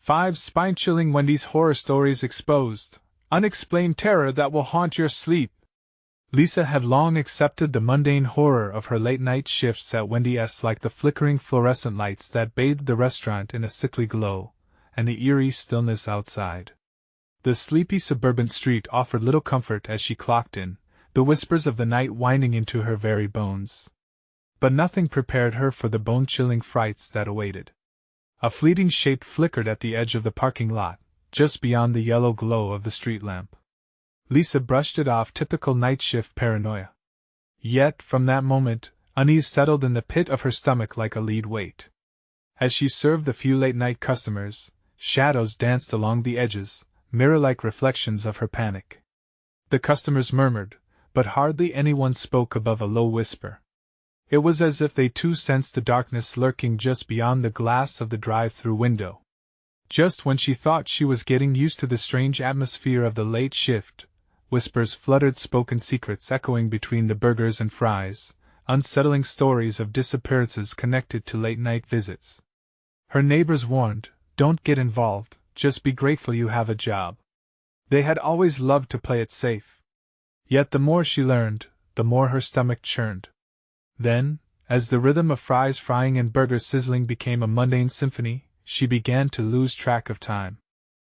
5 spine-chilling Wendy's horror stories exposed. Unexplained terror that will haunt your sleep. Lisa had long accepted the mundane horror of her late-night shifts at Wendy's, like the flickering fluorescent lights that bathed the restaurant in a sickly glow, and the eerie stillness outside. The sleepy suburban street offered little comfort as she clocked in, the whispers of the night winding into her very bones. But nothing prepared her for the bone-chilling frights that awaited. A fleeting shape flickered at the edge of the parking lot, just beyond the yellow glow of the street lamp. Lisa brushed it off, typical night shift paranoia. Yet, from that moment, unease settled in the pit of her stomach like a lead weight. As she served the few late-night customers, shadows danced along the edges, mirror-like reflections of her panic. The customers murmured, but hardly anyone spoke above a low whisper. It was as if they too sensed the darkness lurking just beyond the glass of the drive-through window. Just when she thought she was getting used to the strange atmosphere of the late shift, whispers fluttered, spoken secrets echoing between the burgers and fries, unsettling stories of disappearances connected to late-night visits. Her neighbors warned, "Don't get involved, just be grateful you have a job." They had always loved to play it safe. Yet the more she learned, the more her stomach churned. Then, as the rhythm of fries frying and burgers sizzling became a mundane symphony, she began to lose track of time.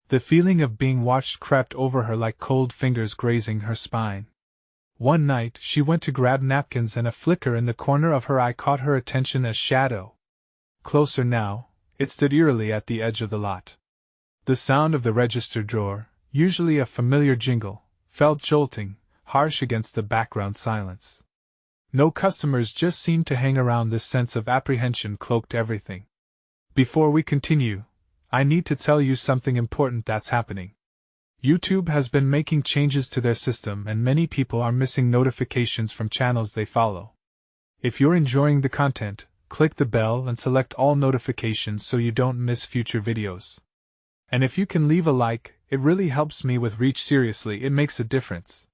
The feeling of being watched crept over her like cold fingers grazing her spine. One night, she went to grab napkins and a flicker in the corner of her eye caught her attention. A shadow. Closer now, it stood eerily at the edge of the lot. The sound of the register drawer, usually a familiar jingle, felt jolting, harsh against the background silence. No customers just seemed to hang around. This sense of apprehension cloaked everything. Before we continue, I need to tell you something important that's happening. YouTube has been making changes to their system and many people are missing notifications from channels they follow. If you're enjoying the content, click the bell and select all notifications so you don't miss future videos. And if you can leave a like, it really helps me with reach. Seriously, it makes a difference.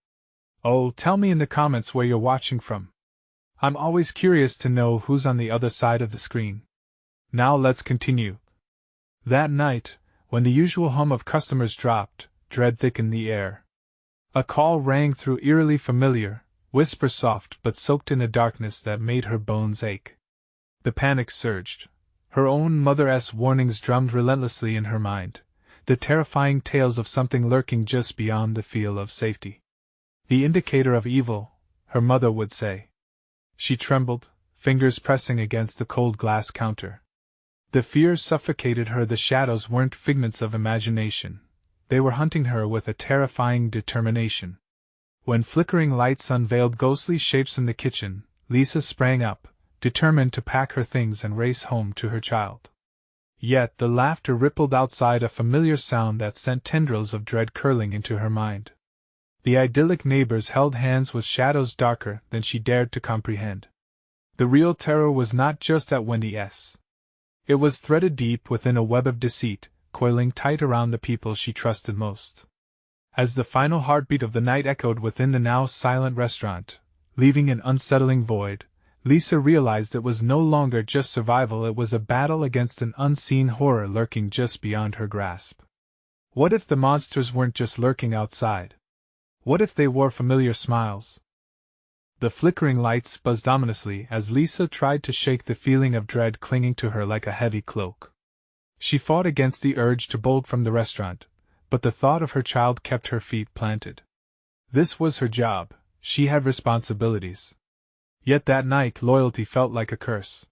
Oh, tell me in the comments where you're watching from. I'm always curious to know who's on the other side of the screen. Now let's continue. That night, when the usual hum of customers dropped, dread thickened the air. A call rang through, eerily familiar, whisper soft but soaked in a darkness that made her bones ache. The panic surged. Her own mother's warnings drummed relentlessly in her mind, the terrifying tales of something lurking just beyond the feel of safety. The indicator of evil, her mother would say. She trembled, fingers pressing against the cold glass counter. The fear suffocated her. The shadows weren't figments of imagination. They were hunting her with a terrifying determination. When flickering lights unveiled ghostly shapes in the kitchen, Lisa sprang up, determined to pack her things and race home to her child. Yet the laughter rippled outside, a familiar sound that sent tendrils of dread curling into her mind. The idyllic neighbors held hands with shadows darker than she dared to comprehend. The real terror was not just at Wendy's. It was threaded deep within a web of deceit, coiling tight around the people she trusted most. As the final heartbeat of the night echoed within the now silent restaurant, leaving an unsettling void, Lisa realized it was no longer just survival. It was a battle against an unseen horror lurking just beyond her grasp. What if the monsters weren't just lurking outside? What if they wore familiar smiles? The flickering lights buzzed ominously as Lisa tried to shake the feeling of dread clinging to her like a heavy cloak. She fought against the urge to bolt from the restaurant, but the thought of her child kept her feet planted. This was her job, she had responsibilities. Yet that night loyalty felt like a curse.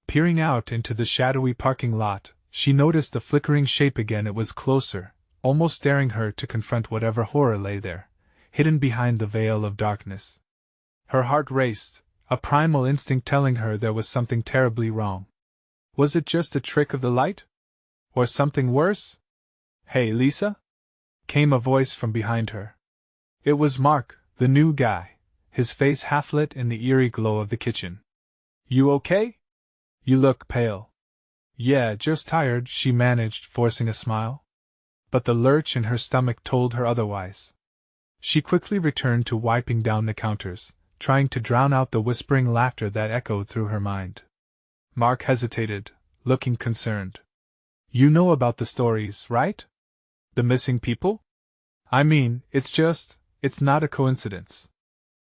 Peering out into the shadowy parking lot, she noticed the flickering shape again. It was closer, almost daring her to confront whatever horror lay there, hidden behind the veil of darkness. Her heart raced, a primal instinct telling her there was something terribly wrong. Was it just a trick of the light? Or something worse? "Hey, Lisa?" came a voice from behind her. It was Mark, the new guy, his face half lit in the eerie glow of the kitchen. "You okay? You look pale." "Yeah, just tired," she managed, forcing a smile. But the lurch in her stomach told her otherwise. She quickly returned to wiping down the counters, trying to drown out the whispering laughter that echoed through her mind. Mark hesitated, looking concerned. You know about the stories, right? The missing people? I mean, it's not a coincidence.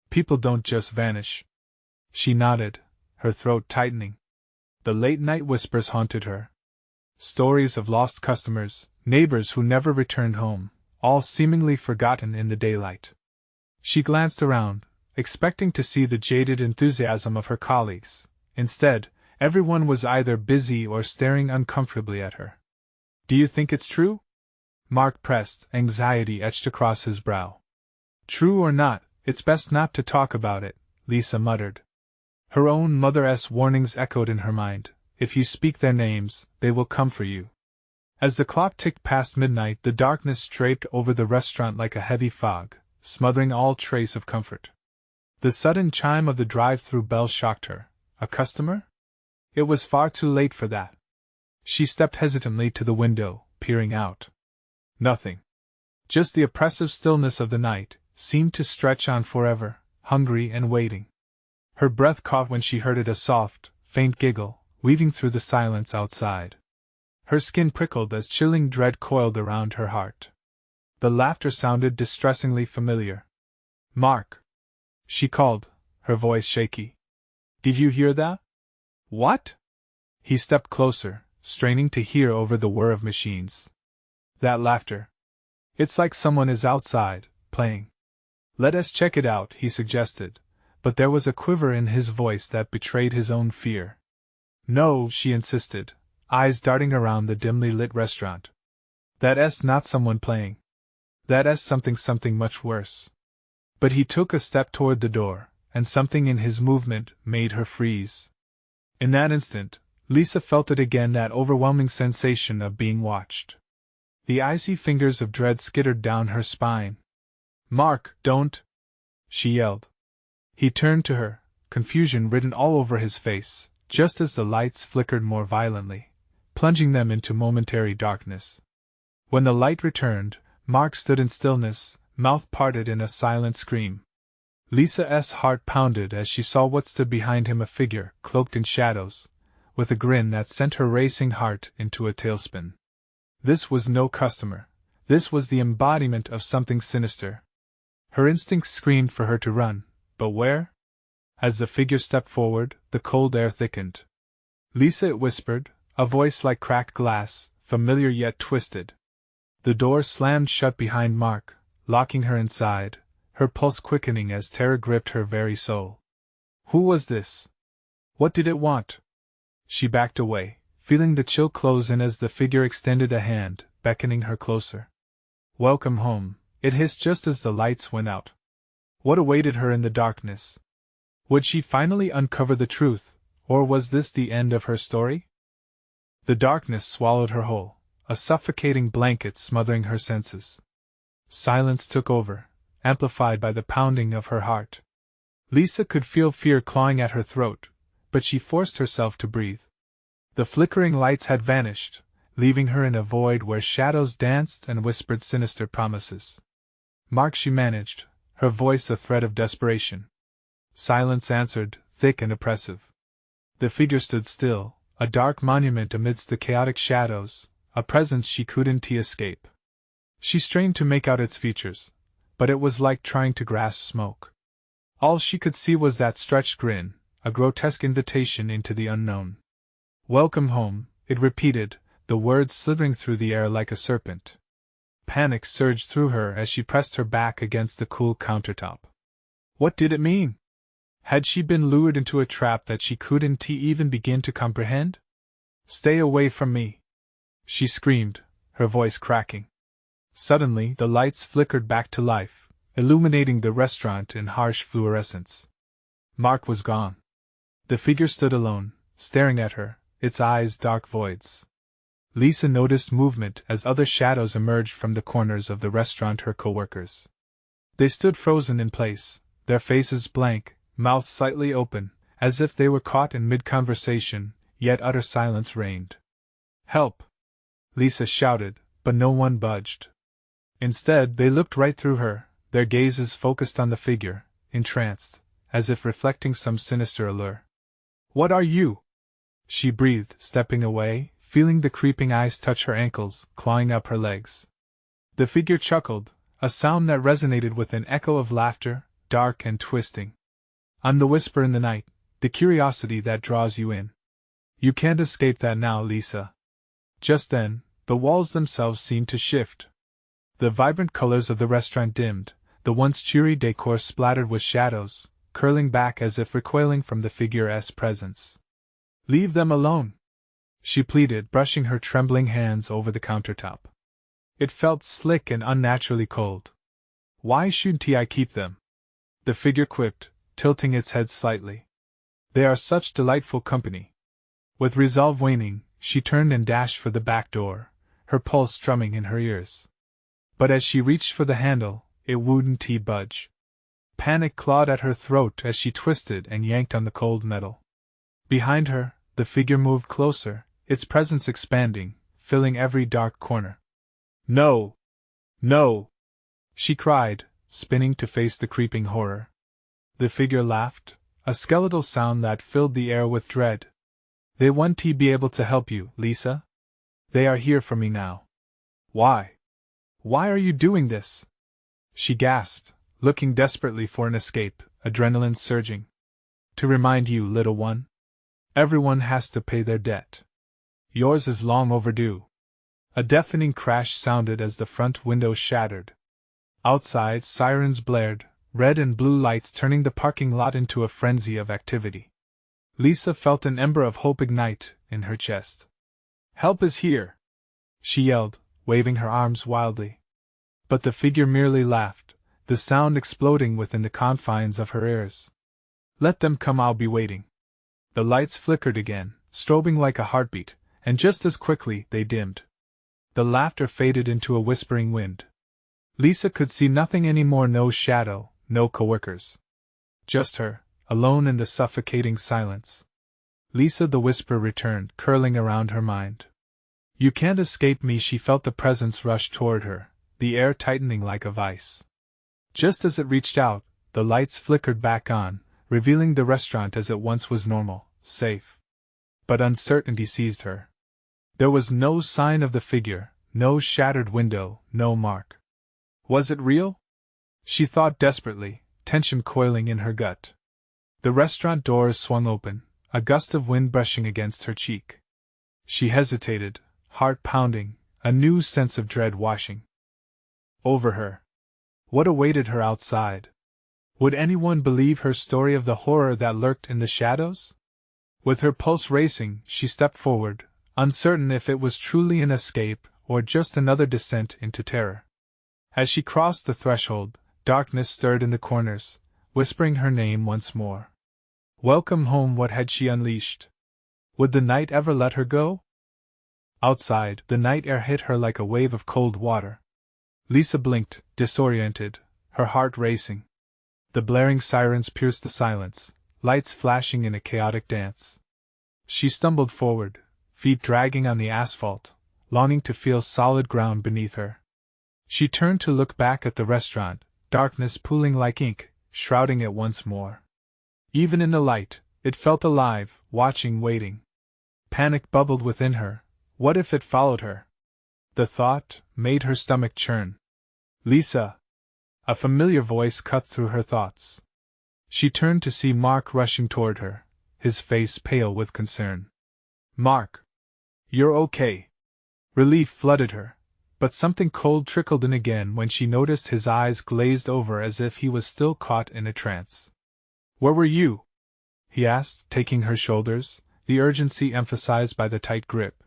People don't just vanish. She nodded, her throat tightening. The late-night whispers haunted her. Stories of lost customers, neighbors who never returned home, all seemingly forgotten in the daylight. She glanced around, expecting to see the jaded enthusiasm of her colleagues. Instead, everyone was either busy or staring uncomfortably at her. Do you think it's true? Mark pressed, anxiety etched across his brow. True or not, it's best not to talk about it, Lisa muttered. Her own mother's warnings echoed in her mind. If you speak their names, they will come for you. As the clock ticked past midnight, the darkness draped over the restaurant like a heavy fog, smothering all trace of comfort. The sudden chime of the drive-through bell shocked her. A customer? It was far too late for that. She stepped hesitantly to the window, peering out. Nothing. Just the oppressive stillness of the night seemed to stretch on forever, hungry and waiting. Her breath caught when she heard a soft, faint giggle, weaving through the silence outside. Her skin prickled as chilling dread coiled around her heart. The laughter sounded distressingly familiar. Mark! She called, her voice shaky. Did you hear that? What? He stepped closer, straining to hear over the whir of machines. That laughter. It's like someone is outside, playing. Let us check it out, he suggested, but there was a quiver in his voice that betrayed his own fear. No, she insisted, eyes darting around the dimly lit restaurant. That's not someone playing. That's something much worse. But he took a step toward the door, and something in his movement made her freeze. In that instant, Lisa felt it again, that overwhelming sensation of being watched. The icy fingers of dread skittered down her spine. Mark, don't! She yelled. He turned to her, confusion written all over his face, just as the lights flickered more violently, plunging them into momentary darkness. When the light returned, Mark stood in stillness, mouth parted in a silent scream. Lisa's heart pounded as she saw what stood behind him, a figure cloaked in shadows, with a grin that sent her racing heart into a tailspin. This was no customer. This was the embodiment of something sinister. Her instincts screamed for her to run, but where? As the figure stepped forward, the cold air thickened. Lisa, it whispered, a voice like cracked glass, familiar yet twisted. The door slammed shut behind Mark, locking her inside, her pulse quickening as terror gripped her very soul. Who was this? What did it want? She backed away, feeling the chill close in as the figure extended a hand, beckoning her closer. Welcome home, it hissed just as the lights went out. What awaited her in the darkness? Would she finally uncover the truth, or was this the end of her story? The darkness swallowed her whole, a suffocating blanket smothering her senses. Silence took over, amplified by the pounding of her heart. Lisa could feel fear clawing at her throat, but she forced herself to breathe. The flickering lights had vanished, leaving her in a void where shadows danced and whispered sinister promises. Mark, she managed, her voice a threat of desperation. Silence answered, thick and oppressive. The figure stood still, a dark monument amidst the chaotic shadows, a presence she couldn't escape. She strained to make out its features, but it was like trying to grasp smoke. All she could see was that stretched grin, a grotesque invitation into the unknown. Welcome home, it repeated, the words slithering through the air like a serpent. Panic surged through her as she pressed her back against the cool countertop. What did it mean? Had she been lured into a trap that she couldn't even begin to comprehend? Stay away from me! She screamed, her voice cracking. Suddenly, the lights flickered back to life, illuminating the restaurant in harsh fluorescence. Mark was gone. The figure stood alone, staring at her, its eyes dark voids. Lisa noticed movement as other shadows emerged from the corners of the restaurant, her co-workers. They stood frozen in place, their faces blank, mouths slightly open, as if they were caught in mid-conversation, yet utter silence reigned. Help! Lisa shouted, but no one budged. Instead, they looked right through her, their gazes focused on the figure, entranced, as if reflecting some sinister allure. What are you? She breathed, stepping away, feeling the creeping eyes touch her ankles, clawing up her legs. The figure chuckled, a sound that resonated with an echo of laughter, dark and twisting. I'm the whisper in the night, the curiosity that draws you in. You can't escape that now, Lisa. Just then, the walls themselves seemed to shift. The vibrant colors of the restaurant dimmed, the once cheery decor splattered with shadows, curling back as if recoiling from the figure's presence. Leave them alone, she pleaded, brushing her trembling hands over the countertop. It felt slick and unnaturally cold. Why shouldn't I keep them? The figure quipped, tilting its head slightly. They are such delightful company. With resolve waning, she turned and dashed for the back door, her pulse strumming in her ears. But as she reached for the handle, it wouldn't budge. Panic clawed at her throat as she twisted and yanked on the cold metal. Behind her, the figure moved closer, its presence expanding, filling every dark corner. No! No! She cried, spinning to face the creeping horror. The figure laughed, a skeletal sound that filled the air with dread. They won't be able to help you, Lisa. They are here for me now. Why? Why are you doing this? She gasped, looking desperately for an escape, adrenaline surging. To remind you, little one. Everyone has to pay their debt. Yours is long overdue. A deafening crash sounded as the front window shattered. Outside, sirens blared, red and blue lights turning the parking lot into a frenzy of activity. Lisa felt an ember of hope ignite in her chest. Help is here! She yelled, waving her arms wildly. But the figure merely laughed, the sound exploding within the confines of her ears. Let them come, I'll be waiting. The lights flickered again, strobing like a heartbeat, and just as quickly they dimmed. The laughter faded into a whispering wind. Lisa could see nothing anymore, no shadow, no coworkers. Just her, alone in the suffocating silence. Lisa, the whisper returned, curling around her mind. You can't escape me, she felt the presence rush toward her, the air tightening like a vice. Just as it reached out, the lights flickered back on, revealing the restaurant as it once was normal, safe. But uncertainty seized her. There was no sign of the figure, no shattered window, no mark. Was it real? She thought desperately, tension coiling in her gut. The restaurant doors swung open, a gust of wind brushing against her cheek. She hesitated, heart pounding, a new sense of dread washing over her. What awaited her outside? Would anyone believe her story of the horror that lurked in the shadows? With her pulse racing, she stepped forward, uncertain if it was truly an escape or just another descent into terror. As she crossed the threshold, darkness stirred in the corners, whispering her name once more. Welcome home. What had she unleashed? Would the night ever let her go? Outside, the night air hit her like a wave of cold water. Lisa blinked, disoriented, her heart racing. The blaring sirens pierced the silence, lights flashing in a chaotic dance. She stumbled forward, feet dragging on the asphalt, longing to feel solid ground beneath her. She turned to look back at the restaurant, darkness pooling like ink, shrouding it once more. Even in the light, it felt alive, watching, waiting. Panic bubbled within her. What if it followed her? The thought made her stomach churn. Lisa! A familiar voice cut through her thoughts. She turned to see Mark rushing toward her, his face pale with concern. Mark! You're okay. Relief flooded her, but something cold trickled in again when she noticed his eyes glazed over as if he was still caught in a trance. Where were you? He asked, taking her shoulders, the urgency emphasized by the tight grip.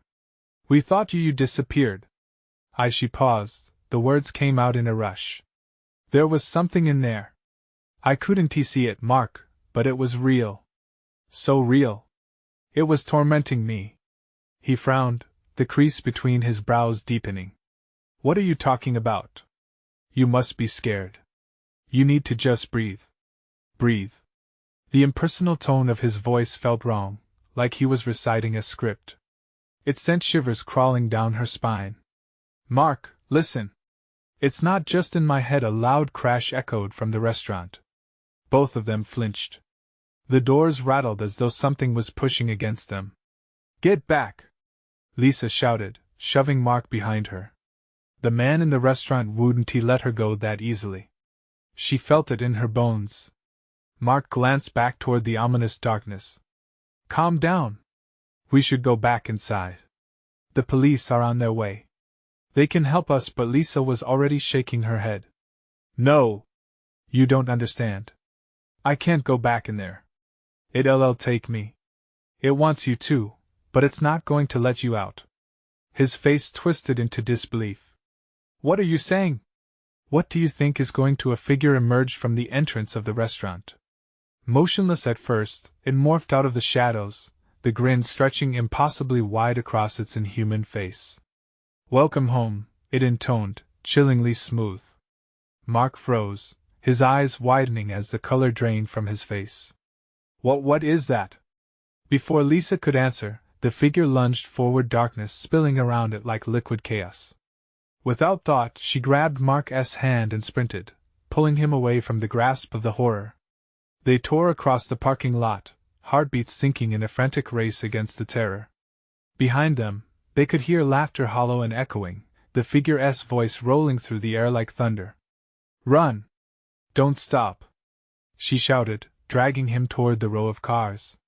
We thought you disappeared. She paused, the words came out in a rush. There was something in there. I couldn't see it, Mark, but it was real. So real. It was tormenting me. He frowned, the crease between his brows deepening. What are you talking about? You must be scared. You need to just breathe. Breathe. The impersonal tone of his voice felt wrong, like he was reciting a script. It sent shivers crawling down her spine. Mark, listen. It's not just in my head, a loud crash echoed from the restaurant. Both of them flinched. The doors rattled as though something was pushing against them. Get back! Lisa shouted, shoving Mark behind her. The man in the restaurant wouldn't let her go that easily. She felt it in her bones. Mark glanced back toward the ominous darkness. Calm down. We should go back inside. The police are on their way. They can help us, but Lisa was already shaking her head. No. You don't understand. I can't go back in there. It'll take me. It wants you to, but it's not going to let you out. His face twisted into disbelief. What are you saying? What do you think is going to? A figure emerged from the entrance of the restaurant. Motionless at first, it morphed out of the shadows, the grin stretching impossibly wide across its inhuman face. Welcome home, it intoned, chillingly smooth. Mark froze, his eyes widening as the color drained from his face. What is that? Before Lisa could answer, the figure lunged forward, darkness spilling around it like liquid chaos. Without thought, she grabbed Mark's hand and sprinted, pulling him away from the grasp of the horror. They tore across the parking lot, heartbeats sinking in a frantic race against the terror. Behind them, they could hear laughter hollow and echoing, the figure's voice rolling through the air like thunder. Run! Don't stop! She shouted, dragging him toward the row of cars.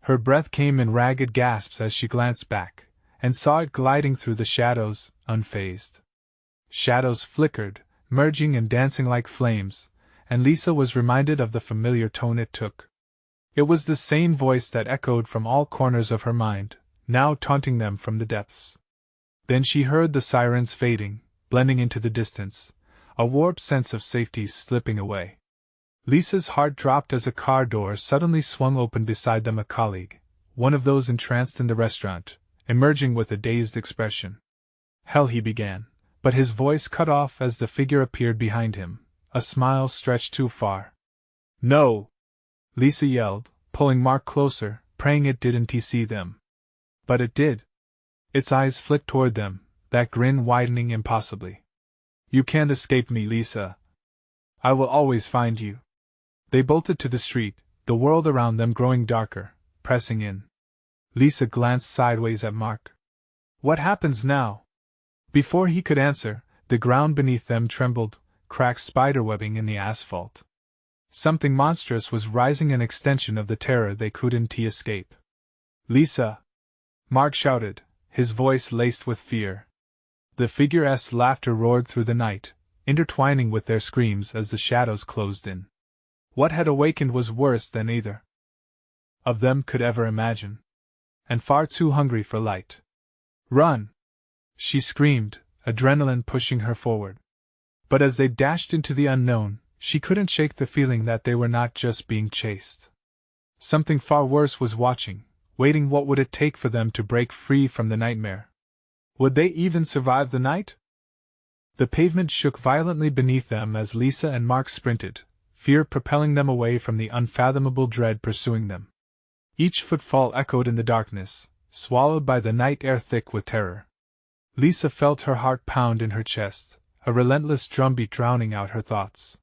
Her breath came in ragged gasps as she glanced back, and saw it gliding through the shadows, unfazed. Shadows flickered, merging and dancing like flames, and Lisa was reminded of the familiar tone it took. It was the same voice that echoed from all corners of her mind, now taunting them from the depths. Then she heard the sirens fading, blending into the distance, a warped sense of safety slipping away. Lisa's heart dropped as a car door suddenly swung open beside them. A colleague, one of those entranced in the restaurant, emerging with a dazed expression. Hell, he began, but his voice cut off as the figure appeared behind him, a smile stretched too far. No! Lisa yelled, pulling Mark closer, praying it didn't see them. But it did. Its eyes flicked toward them, that grin widening impossibly. You can't escape me, Lisa. I will always find you. They bolted to the street, the world around them growing darker, pressing in. Lisa glanced sideways at Mark. What happens now? Before he could answer, the ground beneath them trembled, cracks spiderwebbing in the asphalt. Something monstrous was rising, an extension of the terror they couldn't escape. Lisa! Mark shouted, his voice laced with fear. The figure's laughter roared through the night, intertwining with their screams as the shadows closed in. What had awakened was worse than either of them could ever imagine, and far too hungry for light. Run! She screamed, adrenaline pushing her forward. But as they dashed into the unknown, she couldn't shake the feeling that they were not just being chased. Something far worse was watching, waiting. What would it take for them to break free from the nightmare? Would they even survive the night? The pavement shook violently beneath them as Lisa and Mark sprinted, fear propelling them away from the unfathomable dread pursuing them. Each footfall echoed in the darkness, swallowed by the night air thick with terror. Lisa felt her heart pound in her chest, a relentless drumbeat drowning out her thoughts.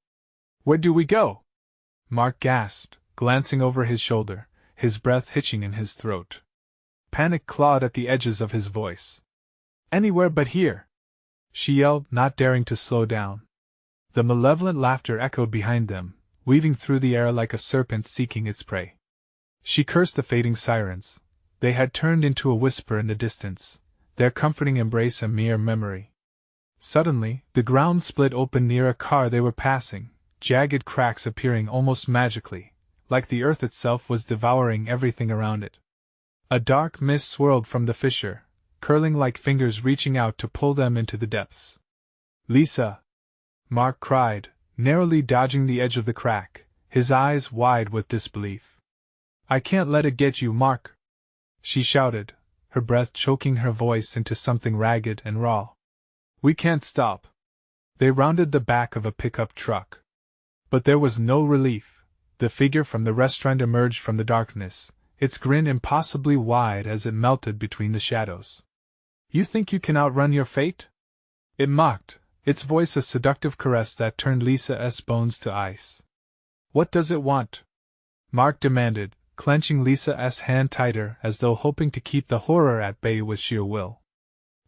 Where do we go? Mark gasped, glancing over his shoulder, his breath hitching in his throat. Panic clawed at the edges of his voice. Anywhere but here! She yelled, not daring to slow down. The malevolent laughter echoed behind them, weaving through the air like a serpent seeking its prey. She cursed the fading sirens. They had turned into a whisper in the distance, their comforting embrace a mere memory. Suddenly, the ground split open near a car they were passing, jagged cracks appearing almost magically, like the earth itself was devouring everything around it. A dark mist swirled from the fissure, curling like fingers reaching out to pull them into the depths. Lisa! Mark cried, narrowly dodging the edge of the crack, his eyes wide with disbelief. I can't let it get you, Mark! She shouted, her breath choking her voice into something ragged and raw. We can't stop. They rounded the back of a pickup truck. But there was no relief. The figure from the restaurant emerged from the darkness, its grin impossibly wide as it melted between the shadows. You think you can outrun your fate? It mocked, its voice a seductive caress that turned Lisa's bones to ice. What does it want? Mark demanded, clenching Lisa's hand tighter as though hoping to keep the horror at bay with sheer will.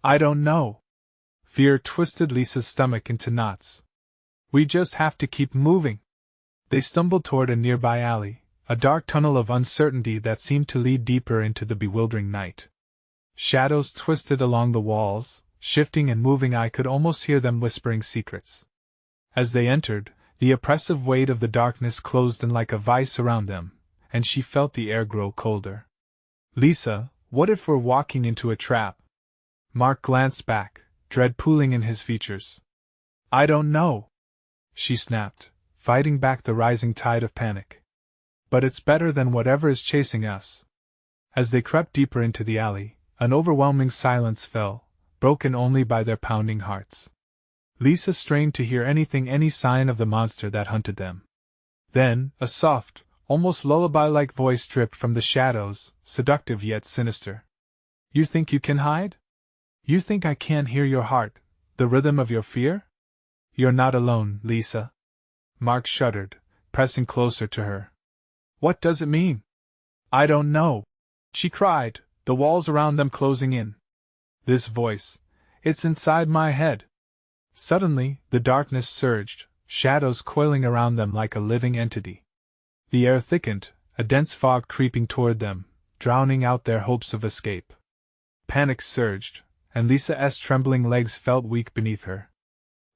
I don't know. Fear twisted Lisa's stomach into knots. We just have to keep moving. They stumbled toward a nearby alley, a dark tunnel of uncertainty that seemed to lead deeper into the bewildering night. Shadows twisted along the walls, shifting and moving. I could almost hear them whispering secrets. As they entered, the oppressive weight of the darkness closed in like a vice around them, and she felt the air grow colder. Lisa, what if we're walking into a trap? Mark glanced back, dread pooling in his features. I don't know, she snapped, fighting back the rising tide of panic. But it's better than whatever is chasing us. As they crept deeper into the alley, an overwhelming silence fell, broken only by their pounding hearts. Lisa strained to hear any sign of the monster that hunted them. Then, a soft, almost lullaby-like voice dripped from the shadows, seductive yet sinister. You think you can hide? You think I can't hear your heart, the rhythm of your fear? You're not alone, Lisa. Mark shuddered, pressing closer to her. What does it mean? I don't know, she cried, the walls around them closing in. This voice, it's inside my head. Suddenly, the darkness surged, shadows coiling around them like a living entity. The air thickened, a dense fog creeping toward them, drowning out their hopes of escape. Panic surged, and Lisa's trembling legs felt weak beneath her.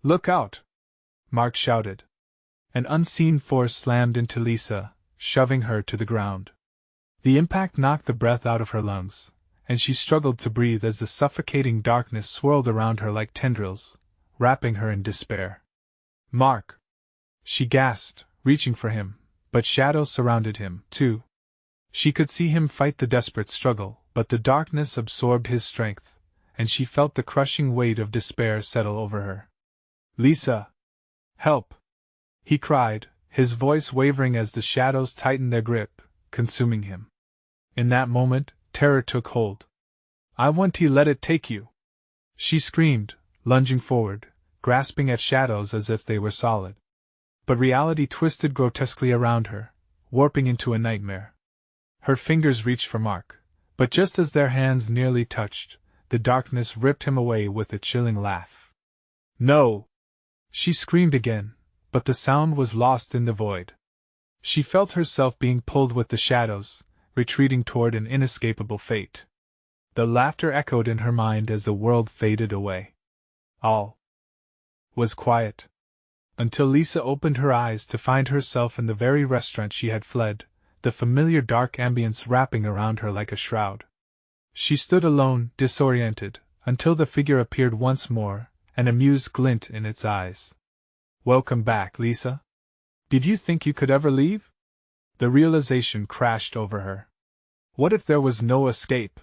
Look out! Mark shouted. An unseen force slammed into Lisa, shoving her to the ground. The impact knocked the breath out of her lungs, and she struggled to breathe as the suffocating darkness swirled around her like tendrils, wrapping her in despair. Mark! She gasped, reaching for him, but shadows surrounded him, too. She could see him fight the desperate struggle, but the darkness absorbed his strength, and she felt the crushing weight of despair settle over her. Lisa! Help! He cried, his voice wavering as the shadows tightened their grip, consuming him. In that moment, terror took hold. I want to let it take you! She screamed, lunging forward, grasping at shadows as if they were solid. But reality twisted grotesquely around her, warping into a nightmare. Her fingers reached for Mark, but just as their hands nearly touched, the darkness ripped him away with a chilling laugh. No! She screamed again, but the sound was lost in the void. She felt herself being pulled with the shadows, retreating toward an inescapable fate. The laughter echoed in her mind as the world faded away. All was quiet. Until Lisa opened her eyes to find herself in the very restaurant she had fled, the familiar dark ambience wrapping around her like a shroud. She stood alone, disoriented, until the figure appeared once more, an amused glint in its eyes. Welcome back, Lisa. Did you think you could ever leave? The realization crashed over her. What if there was no escape?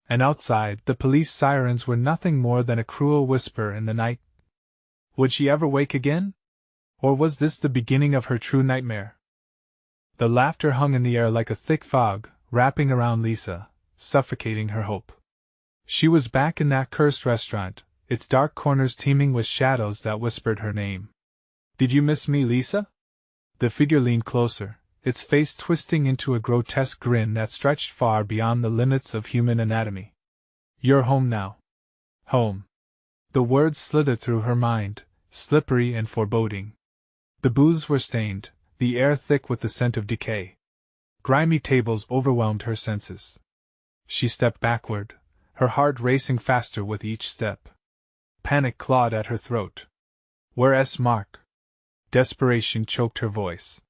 And outside, the police sirens were nothing more than a cruel whisper in the night. Would she ever wake again? Or was this the beginning of her true nightmare? The laughter hung in the air like a thick fog, wrapping around Lisa, suffocating her hope. She was back in that cursed restaurant, its dark corners teeming with shadows that whispered her name. Did you miss me, Lisa? The figure leaned closer, its face twisting into a grotesque grin that stretched far beyond the limits of human anatomy. You're home now. Home. The words slithered through her mind, slippery and foreboding. The booths were stained, the air thick with the scent of decay. Grimy tables overwhelmed her senses. She stepped backward, her heart racing faster with each step. Panic clawed at her throat. Where's Mark? Desperation choked her voice.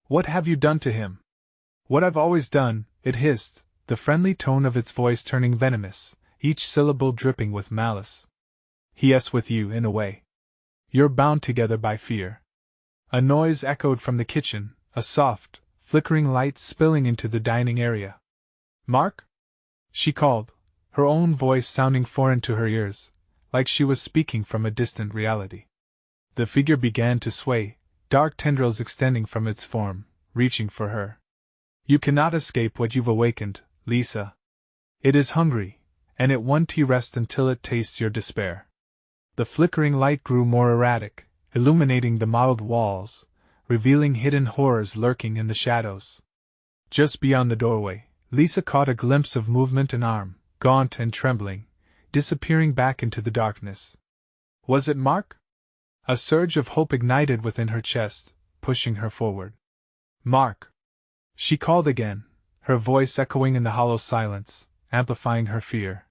What have you done to him? What I've always done, it hissed, the friendly tone of its voice turning venomous, each syllable dripping with malice. He's with you, in a way. You're bound together by fear. A noise echoed from the kitchen, a soft, flickering light spilling into the dining area. Mark? She called, her own voice sounding foreign to her ears, like she was speaking from a distant reality. The figure began to sway, dark tendrils extending from its form, reaching for her. You cannot escape what you've awakened, Lisa. It is hungry, and it won't rest until it tastes your despair. The flickering light grew more erratic, illuminating the mottled walls, revealing hidden horrors lurking in the shadows. Just beyond the doorway, Lisa caught a glimpse of movement and arm, gaunt and trembling, disappearing back into the darkness. Was it Mark? A surge of hope ignited within her chest, pushing her forward. Mark! She called again, her voice echoing in the hollow silence, amplifying her fear.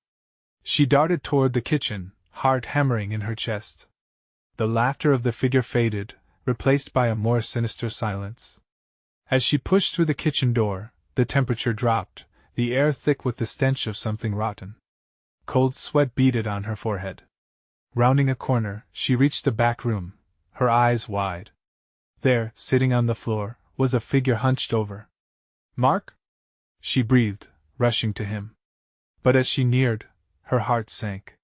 She darted toward the kitchen, heart hammering in her chest. The laughter of the figure faded, replaced by a more sinister silence. As she pushed through the kitchen door, the temperature dropped, the air thick with the stench of something rotten. Cold sweat beaded on her forehead. Rounding a corner, she reached the back room, her eyes wide. There, sitting on the floor, was a figure hunched over. Mark? She breathed, rushing to him. But as she neared, her heart sank.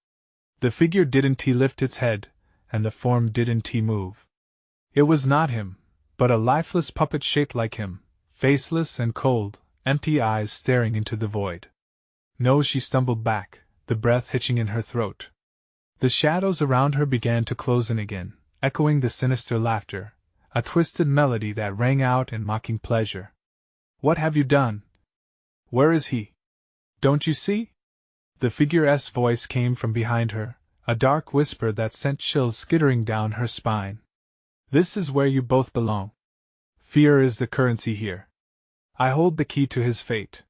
The figure didn't lift its head, and the form didn't move. It was not him, but a lifeless puppet shaped like him, faceless and cold, empty eyes staring into the void. No, she stumbled back, the breath hitching in her throat. The shadows around her began to close in again, echoing the sinister laughter, a twisted melody that rang out in mocking pleasure. What have you done? Where is he? Don't you see? The figure's voice came from behind her, a dark whisper that sent chills skittering down her spine. This is where you both belong. Fear is the currency here. I hold the key to his fate.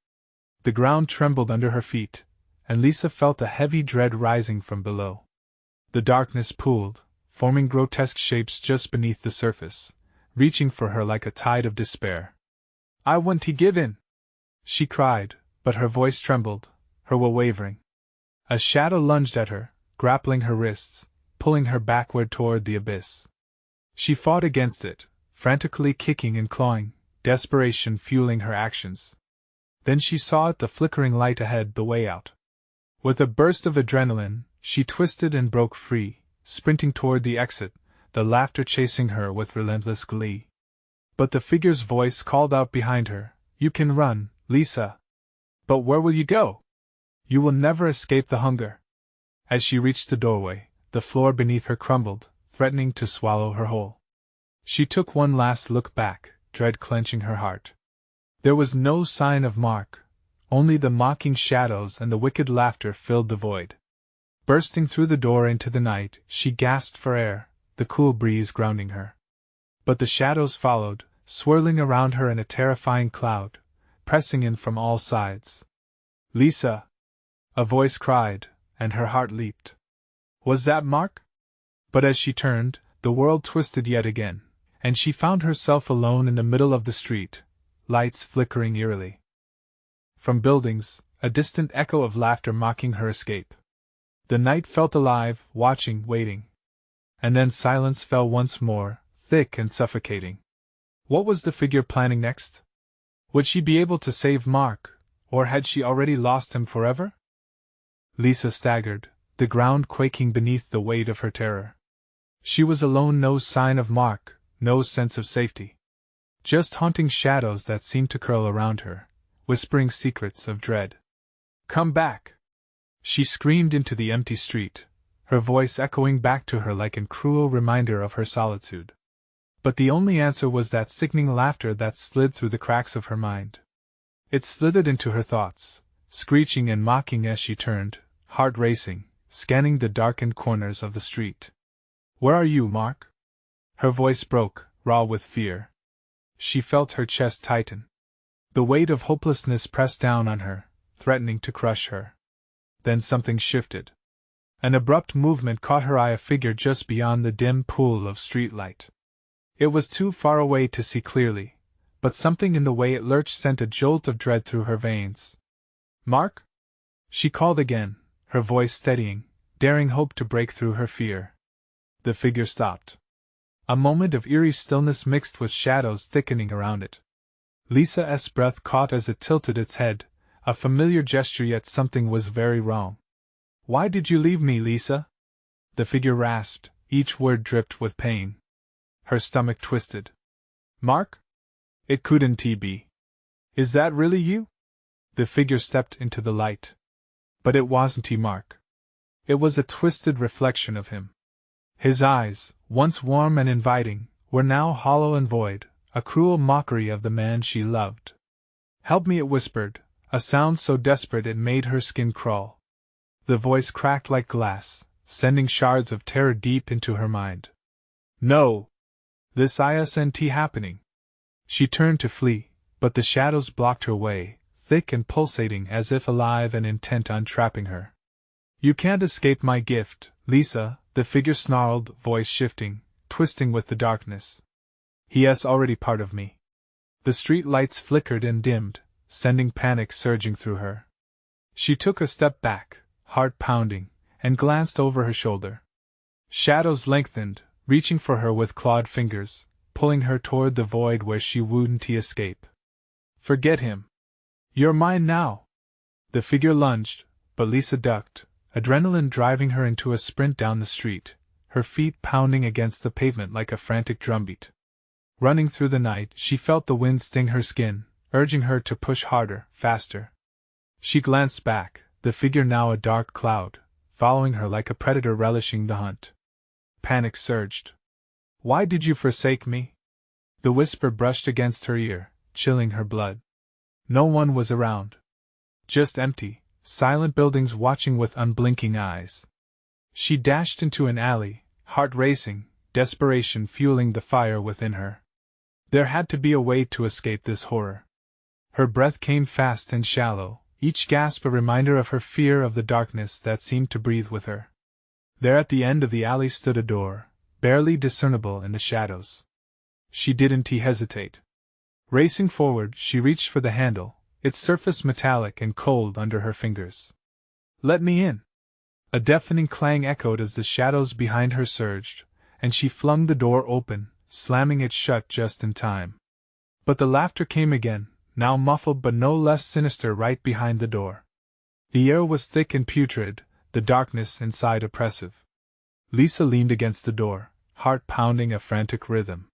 The ground trembled under her feet, and Lisa felt a heavy dread rising from below. The darkness pooled, forming grotesque shapes just beneath the surface, reaching for her like a tide of despair. I won't give in! She cried, but her voice trembled, her will wavering. A shadow lunged at her, grappling her wrists, pulling her backward toward the abyss. She fought against it, frantically kicking and clawing, desperation fueling her actions. Then she saw at the flickering light ahead the way out. With a burst of adrenaline, she twisted and broke free, sprinting toward the exit, the laughter chasing her with relentless glee. But the figure's voice called out behind her, "You can run, Lisa. But where will you go? You will never escape the hunger." As she reached the doorway, the floor beneath her crumbled, threatening to swallow her whole. She took one last look back, dread clenching her heart. There was no sign of Mark, only the mocking shadows and the wicked laughter filled the void. Bursting through the door into the night, she gasped for air, the cool breeze grounding her. But the shadows followed, swirling around her in a terrifying cloud, pressing in from all sides. "Lisa!" a voice cried, and her heart leaped. Was that Mark? But as she turned, the world twisted yet again, and she found herself alone in the middle of the street, lights flickering eerily. From buildings, a distant echo of laughter mocking her escape. The night felt alive, watching, waiting. And then silence fell once more, thick and suffocating. What was the figure planning next? Would she be able to save Mark, or had she already lost him forever? Lisa staggered, the ground quaking beneath the weight of her terror. She was alone, no sign of Mark, no sense of safety. Just haunting shadows that seemed to curl around her, whispering secrets of dread. "Come back!" She screamed into the empty street, her voice echoing back to her like a cruel reminder of her solitude. But the only answer was that sickening laughter that slid through the cracks of her mind. It slithered into her thoughts, screeching and mocking as she turned, heart racing, scanning the darkened corners of the street. "Where are you, Mark?" Her voice broke, raw with fear. She felt her chest tighten. The weight of hopelessness pressed down on her, threatening to crush her. Then something shifted. An abrupt movement caught her eye, a figure just beyond the dim pool of streetlight. It was too far away to see clearly, but something in the way it lurched sent a jolt of dread through her veins. "Mark?" She called again, her voice steadying, daring hope to break through her fear. The figure stopped. A moment of eerie stillness mixed with shadows thickening around it. Lisa's breath caught as it tilted its head, a familiar gesture, yet something was very wrong. "Why did you leave me, Lisa?" The figure rasped, each word dripped with pain. Her stomach twisted. "Mark? It couldn't be. Is that really you?" The figure stepped into the light. But it wasn't Mark. It was a twisted reflection of him. His eyes, once warm and inviting, were now hollow and void, a cruel mockery of the man she loved. "Help me," it whispered, a sound so desperate it made her skin crawl. The voice cracked like glass, sending shards of terror deep into her mind. "No! This isn't happening." She turned to flee, but the shadows blocked her way, thick and pulsating as if alive and intent on trapping her. "You can't escape my gift, Lisa," the figure snarled, voice shifting, twisting with the darkness. "He is already part of me." The street lights flickered and dimmed, sending panic surging through her. She took a step back, heart pounding, and glanced over her shoulder. Shadows lengthened, reaching for her with clawed fingers, pulling her toward the void where she wouldn't escape. "Forget him. You're mine now." The figure lunged, but Lisa ducked, adrenaline driving her into a sprint down the street, her feet pounding against the pavement like a frantic drumbeat. Running through the night, she felt the wind sting her skin, urging her to push harder, faster. She glanced back, the figure now a dark cloud, following her like a predator relishing the hunt. Panic surged. "Why did you forsake me?" The whisper brushed against her ear, chilling her blood. No one was around. Just empty, silent buildings watching with unblinking eyes. She dashed into an alley, heart racing, desperation fueling the fire within her. There had to be a way to escape this horror. Her breath came fast and shallow, each gasp a reminder of her fear of the darkness that seemed to breathe with her. There at the end of the alley stood a door, barely discernible in the shadows. She didn't hesitate. Racing forward, she reached for the handle, its surface metallic and cold under her fingers. "Let me in!" A deafening clang echoed as the shadows behind her surged, and she flung the door open, slamming it shut just in time. But the laughter came again, now muffled but no less sinister right behind the door. The air was thick and putrid, the darkness inside oppressive. Lisa leaned against the door, heart pounding a frantic rhythm.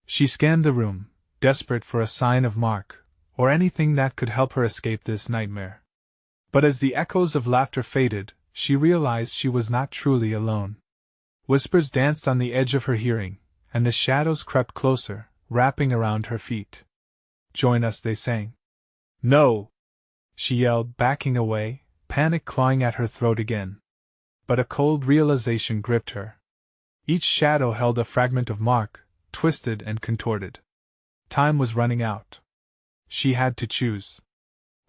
She scanned the room, desperate for a sign of Mark, or anything that could help her escape this nightmare. But as the echoes of laughter faded, she realized she was not truly alone. Whispers danced on the edge of her hearing, and the shadows crept closer, wrapping around her feet. "Join us," they sang. "No!" she yelled, backing away, panic clawing at her throat again. But a cold realization gripped her. Each shadow held a fragment of Mark, twisted and contorted. Time was running out. She had to choose.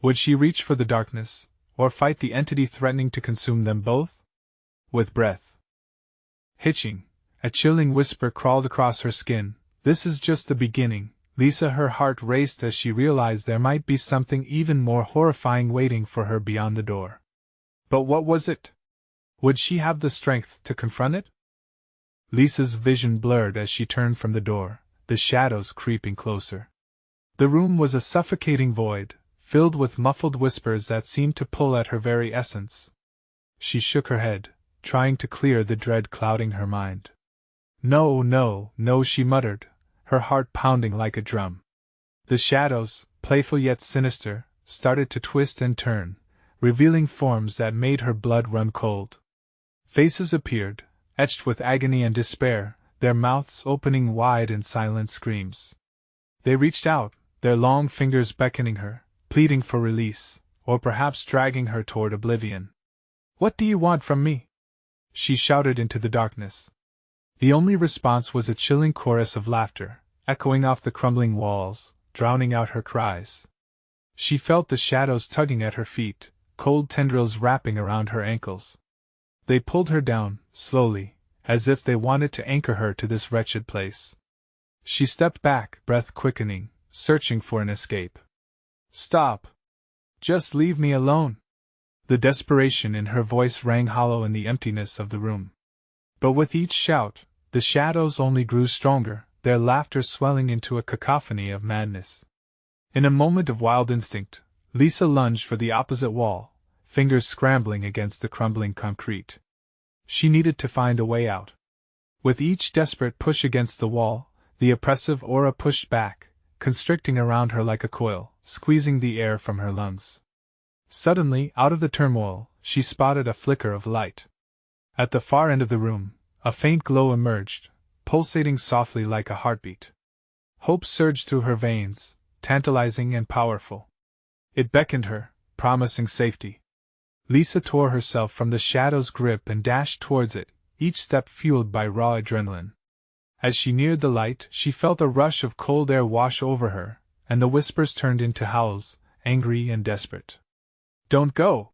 Would she reach for the darkness, or fight the entity threatening to consume them both? With breath hitching, a chilling whisper crawled across her skin. "This is just the beginning." Lisa, her heart raced as she realized there might be something even more horrifying waiting for her beyond the door. But what was it? Would she have the strength to confront it? Lisa's vision blurred as she turned from the door, the shadows creeping closer. The room was a suffocating void, filled with muffled whispers that seemed to pull at her very essence. She shook her head, trying to clear the dread clouding her mind. "No, no, no," she muttered, her heart pounding like a drum. The shadows, playful yet sinister, started to twist and turn, revealing forms that made her blood run cold. Faces appeared, etched with agony and despair, their mouths opening wide in silent screams. They reached out, their long fingers beckoning her, pleading for release, or perhaps dragging her toward oblivion. "What do you want from me?" she shouted into the darkness. The only response was a chilling chorus of laughter, echoing off the crumbling walls, drowning out her cries. She felt the shadows tugging at her feet, cold tendrils wrapping around her ankles. They pulled her down, slowly, as if they wanted to anchor her to this wretched place. She stepped back, breath quickening, searching for an escape. "Stop! Just leave me alone!" The desperation in her voice rang hollow in the emptiness of the room. But with each shout, the shadows only grew stronger, their laughter swelling into a cacophony of madness. In a moment of wild instinct, Lisa lunged for the opposite wall, fingers scrambling against the crumbling concrete. She needed to find a way out. With each desperate push against the wall, the oppressive aura pushed back, constricting around her like a coil, squeezing the air from her lungs. Suddenly, out of the turmoil, she spotted a flicker of light. At the far end of the room, a faint glow emerged, pulsating softly like a heartbeat. Hope surged through her veins, tantalizing and powerful. It beckoned her, promising safety. Lisa tore herself from the shadow's grip and dashed towards it, each step fueled by raw adrenaline. As she neared the light, she felt a rush of cold air wash over her, and the whispers turned into howls, angry and desperate. "Don't go!"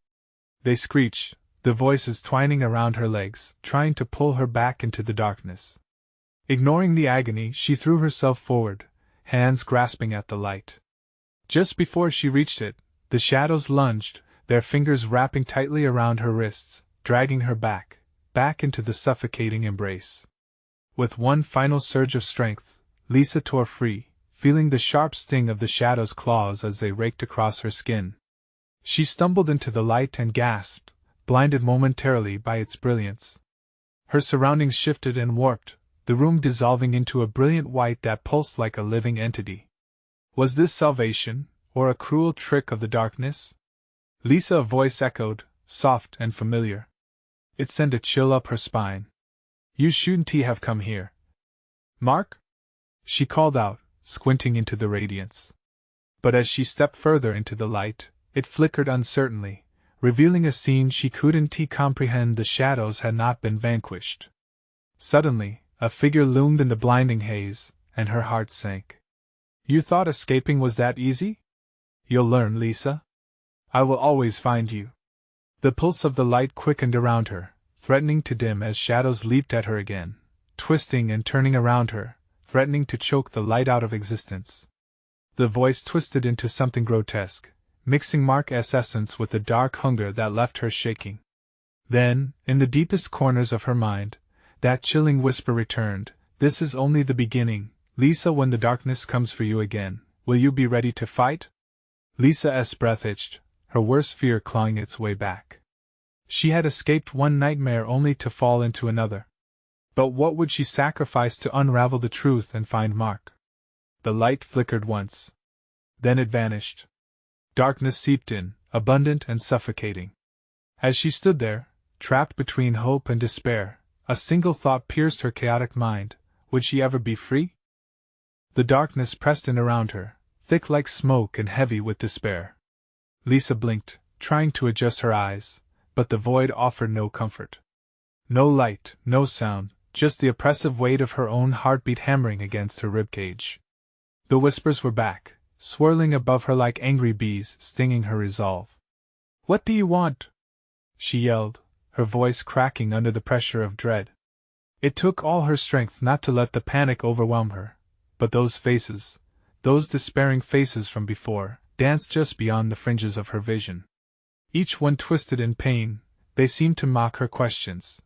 they screeched, the voices twining around her legs, trying to pull her back into the darkness. Ignoring the agony, she threw herself forward, hands grasping at the light. Just before she reached it, the shadows lunged, their fingers wrapping tightly around her wrists, dragging her back into the suffocating embrace. With one final surge of strength, Lisa tore free, feeling the sharp sting of the shadow's claws as they raked across her skin. She stumbled into the light and gasped, blinded momentarily by its brilliance. Her surroundings shifted and warped, the room dissolving into a brilliant white that pulsed like a living entity. Was this salvation, or a cruel trick of the darkness? Lisa, a voice echoed, soft and familiar. It sent a chill up her spine. "You shouldn't have come here, Mark?" she called out, squinting into the radiance. But as she stepped further into the light, it flickered uncertainly, revealing a scene she couldn't comprehend. The shadows had not been vanquished. Suddenly, a figure loomed in the blinding haze, and her heart sank. "You thought escaping was that easy? You'll learn, Lisa. I will always find you." The pulse of the light quickened around her, threatening to dim as shadows leaped at her again, twisting and turning around her, threatening to choke the light out of existence. The voice twisted into something grotesque, mixing Mark's essence with the dark hunger that left her shaking. Then, in the deepest corners of her mind, that chilling whisper returned, "This is only the beginning, Lisa. When the darkness comes for you again, will you be ready to fight?" Lisa's breath itched, her worst fear clawing its way back. She had escaped one nightmare only to fall into another. But what would she sacrifice to unravel the truth and find Mark? The light flickered once. Then it vanished. Darkness seeped in, abundant and suffocating. As she stood there, trapped between hope and despair, a single thought pierced her chaotic mind: would she ever be free? The darkness pressed in around her, thick like smoke and heavy with despair. Lisa blinked, trying to adjust her eyes, but the void offered no comfort. No light, no sound, just the oppressive weight of her own heartbeat hammering against her ribcage. The whispers were back, swirling above her like angry bees, stinging her resolve. "What do you want?" she yelled, her voice cracking under the pressure of dread. It took all her strength not to let the panic overwhelm her, but those faces, those despairing faces from before, danced just beyond the fringes of her vision. Each one twisted in pain, they seemed to mock her questions.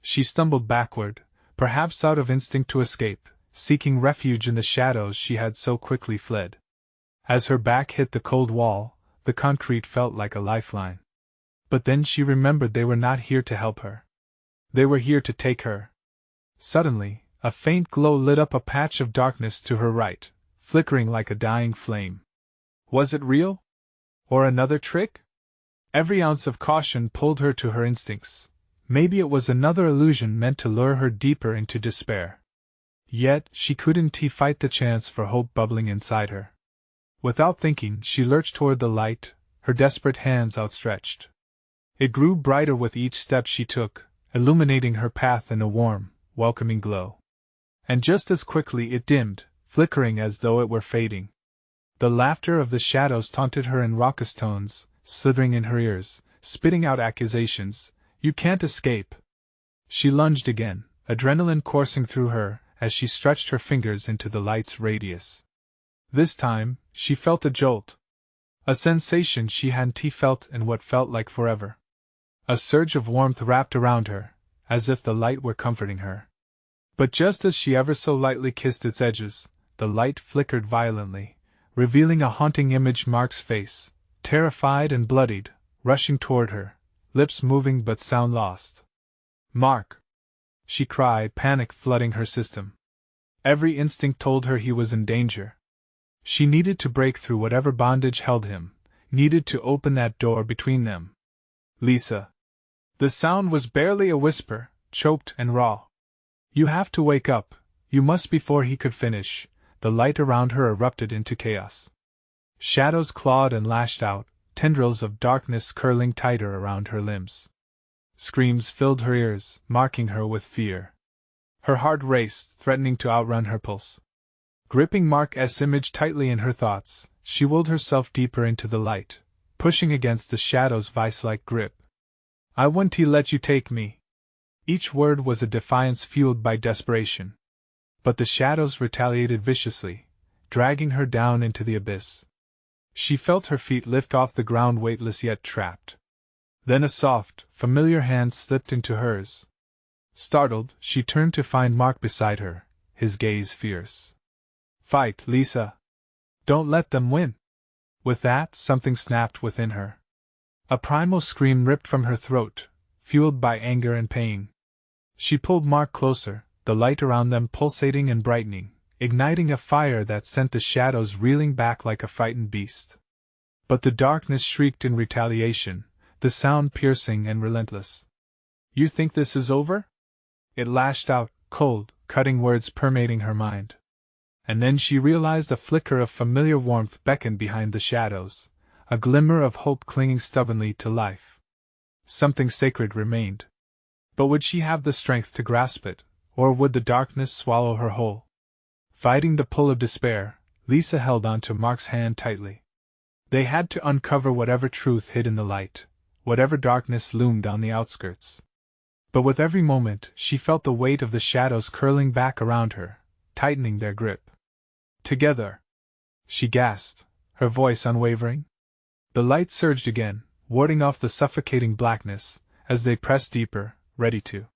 She stumbled backward, perhaps out of instinct to escape, seeking refuge in the shadows she had so quickly fled. As her back hit the cold wall, the concrete felt like a lifeline. But then she remembered they were not here to help her. They were here to take her. Suddenly, a faint glow lit up a patch of darkness to her right, flickering like a dying flame. Was it real? Or another trick? Every ounce of caution pulled her to her instincts. Maybe it was another illusion meant to lure her deeper into despair. Yet, she couldn't fight the chance for hope bubbling inside her. Without thinking, she lurched toward the light, her desperate hands outstretched. It grew brighter with each step she took, illuminating her path in a warm, welcoming glow. And just as quickly it dimmed, flickering as though it were fading. The laughter of the shadows taunted her in raucous tones, slithering in her ears, spitting out accusations. "You can't escape." She lunged again, adrenaline coursing through her, as she stretched her fingers into the light's radius. This time, she felt a jolt. A sensation she hadn't felt in what felt like forever. A surge of warmth wrapped around her, as if the light were comforting her. But just as she ever so lightly kissed its edges, the light flickered violently, revealing a haunting image: Mark's face, terrified and bloodied, rushing toward her, lips moving but sound lost. "Mark!" she cried, panic flooding her system. Every instinct told her he was in danger. She needed to break through whatever bondage held him, needed to open that door between them. "Lisa!" The sound was barely a whisper, choked and raw. "You have to wake up, you must." Before he could finish, the light around her erupted into chaos. Shadows clawed and lashed out, tendrils of darkness curling tighter around her limbs. Screams filled her ears, marking her with fear. Her heart raced, threatening to outrun her pulse. Gripping Mark's image tightly in her thoughts, she willed herself deeper into the light, pushing against the shadow's vice-like grip. "I wouldn't let you take me." Each word was a defiance fueled by desperation. But the shadows retaliated viciously, dragging her down into the abyss. She felt her feet lift off the ground, weightless yet trapped. Then a soft, familiar hand slipped into hers. Startled, she turned to find Mark beside her, his gaze fierce. "Fight, Lisa! Don't let them win!" With that, something snapped within her. A primal scream ripped from her throat, fueled by anger and pain. She pulled Mark closer, the light around them pulsating and brightening, igniting a fire that sent the shadows reeling back like a frightened beast. But the darkness shrieked in retaliation, the sound piercing and relentless. "You think this is over?" It lashed out, cold, cutting words permeating her mind. And then she realized a flicker of familiar warmth beckoned behind the shadows, a glimmer of hope clinging stubbornly to life. Something sacred remained. But would she have the strength to grasp it, or would the darkness swallow her whole? Fighting the pull of despair, Lisa held on to Mark's hand tightly. They had to uncover whatever truth hid in the light, whatever darkness loomed on the outskirts. But with every moment, she felt the weight of the shadows curling back around her, tightening their grip. "Together!" she gasped, her voice unwavering. The light surged again, warding off the suffocating blackness, as they pressed deeper, ready to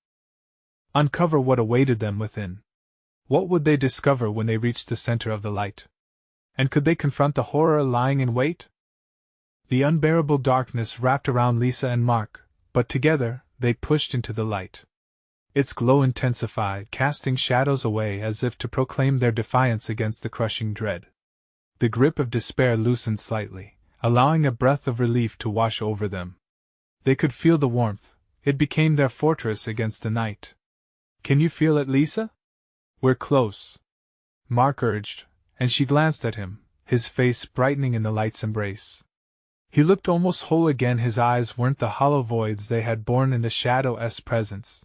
uncover what awaited them within. What would they discover when they reached the center of the light? And could they confront the horror lying in wait? The unbearable darkness wrapped around Lisa and Mark, but together, they pushed into the light. Its glow intensified, casting shadows away as if to proclaim their defiance against the crushing dread. The grip of despair loosened slightly, allowing a breath of relief to wash over them. They could feel the warmth. It became their fortress against the night. "Can you feel it, Lisa?" "We're close," Mark urged, and she glanced at him, his face brightening in the light's embrace. He looked almost whole again, his eyes weren't the hollow voids they had borne in the Shadow's presence.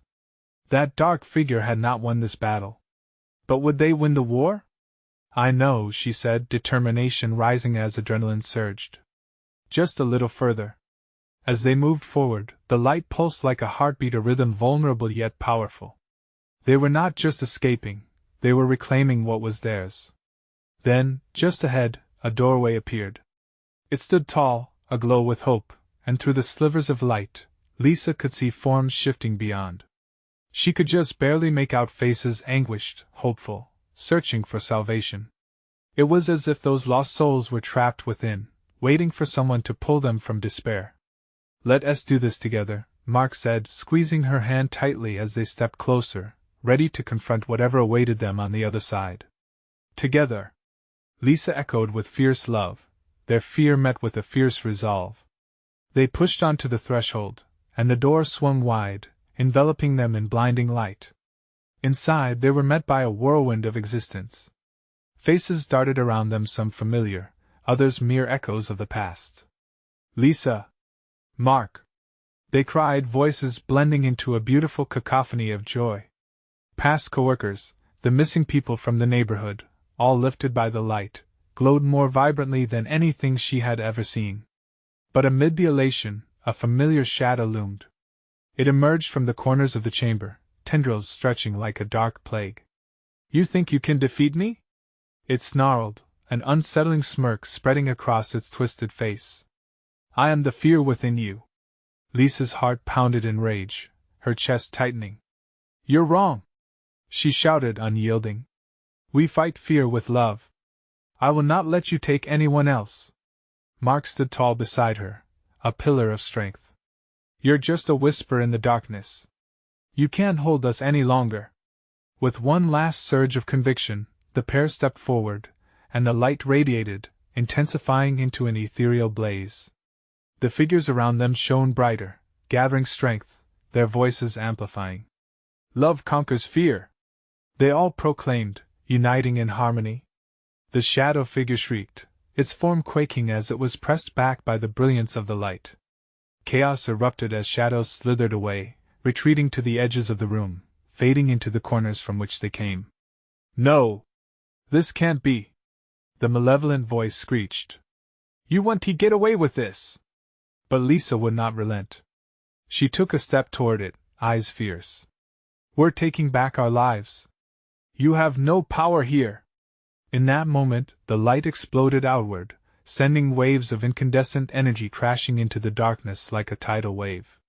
That dark figure had not won this battle. But would they win the war? "I know," she said, determination rising as adrenaline surged. "Just a little further." As they moved forward, the light pulsed like a heartbeat, a rhythm vulnerable yet powerful. They were not just escaping, they were reclaiming what was theirs. Then, just ahead, a doorway appeared. It stood tall, aglow with hope, and through the slivers of light, Lisa could see forms shifting beyond. She could just barely make out faces anguished, hopeful, searching for salvation. It was as if those lost souls were trapped within, waiting for someone to pull them from despair. "Let us do this together," Mark said, squeezing her hand tightly as they stepped closer, ready to confront whatever awaited them on the other side. "Together," Lisa echoed with fierce love, their fear met with a fierce resolve. They pushed onto the threshold, and the door swung wide, enveloping them in blinding light. Inside, they were met by a whirlwind of existence. Faces darted around them, some familiar, others mere echoes of the past. "Lisa! Mark!" they cried, voices blending into a beautiful cacophony of joy. Past coworkers, the missing people from the neighborhood, all lifted by the light, glowed more vibrantly than anything she had ever seen. But amid the elation, a familiar shadow loomed. It emerged from the corners of the chamber, tendrils stretching like a dark plague. "You think you can defeat me?" it snarled, an unsettling smirk spreading across its twisted face. "I am the fear within you." Lisa's heart pounded in rage, her chest tightening. "You're wrong!" she shouted, unyielding. "We fight fear with love. I will not let you take anyone else." Mark stood tall beside her, a pillar of strength. "You're just a whisper in the darkness. You can't hold us any longer." With one last surge of conviction, the pair stepped forward, and the light radiated, intensifying into an ethereal blaze. The figures around them shone brighter, gathering strength, their voices amplifying. "Love conquers fear!" they all proclaimed, uniting in harmony. The shadow figure shrieked, its form quaking as it was pressed back by the brilliance of the light. Chaos erupted as shadows slithered away, retreating to the edges of the room, fading into the corners from which they came. "No! This can't be!" the malevolent voice screeched. "You want to get away with this!" But Lisa would not relent. She took a step toward it, eyes fierce. "We're taking back our lives. You have no power here!" In that moment, the light exploded outward, sending waves of incandescent energy crashing into the darkness like a tidal wave.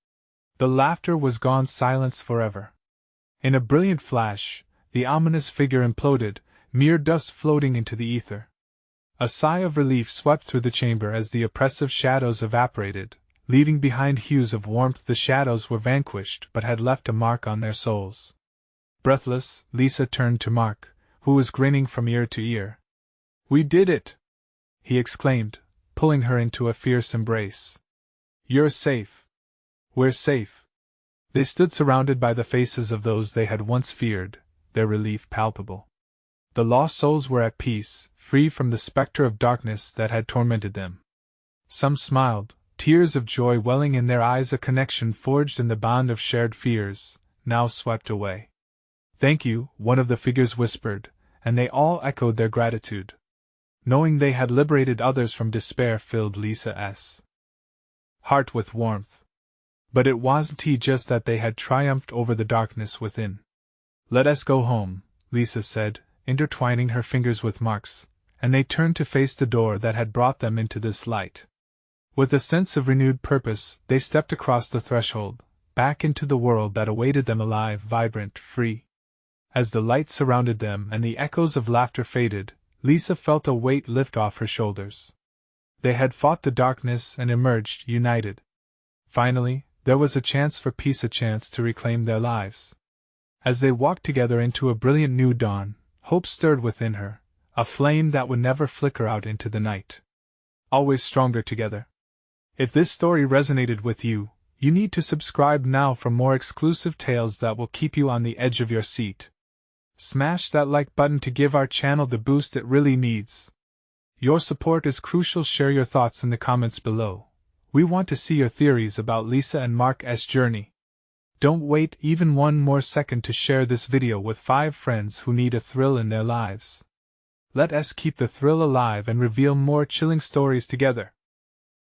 The laughter was gone, silenced forever. In a brilliant flash, the ominous figure imploded, mere dust floating into the ether. A sigh of relief swept through the chamber as the oppressive shadows evaporated, leaving behind hues of warmth. The shadows were vanquished but had left a mark on their souls. Breathless, Lisa turned to Mark, who was grinning from ear to ear. "We did it!" he exclaimed, pulling her into a fierce embrace. "You're safe. We're safe." They stood surrounded by the faces of those they had once feared, their relief palpable. The lost souls were at peace, free from the specter of darkness that had tormented them. Some smiled, tears of joy welling in their eyes, a connection forged in the bond of shared fears, now swept away. "Thank you," one of the figures whispered, and they all echoed their gratitude. Knowing they had liberated others from despair filled Lisa's heart with warmth. But it wasn't just that they had triumphed over the darkness within. "Let us go home," Lisa said, intertwining her fingers with Mark's, and they turned to face the door that had brought them into this light. With a sense of renewed purpose, they stepped across the threshold, back into the world that awaited them, alive, vibrant, free. As the light surrounded them and the echoes of laughter faded, Lisa felt a weight lift off her shoulders. They had fought the darkness and emerged united. Finally, there was a chance for peace, a chance to reclaim their lives. As they walked together into a brilliant new dawn, hope stirred within her, a flame that would never flicker out into the night. Always stronger together. If this story resonated with you, you need to subscribe now for more exclusive tales that will keep you on the edge of your seat. Smash that like button to give our channel the boost it really needs. Your support is crucial. Share your thoughts in the comments below. We want to see your theories about Lisa and Mark's journey. Don't wait even one more second to share this video with 5 friends who need a thrill in their lives. Let us keep the thrill alive and reveal more chilling stories together.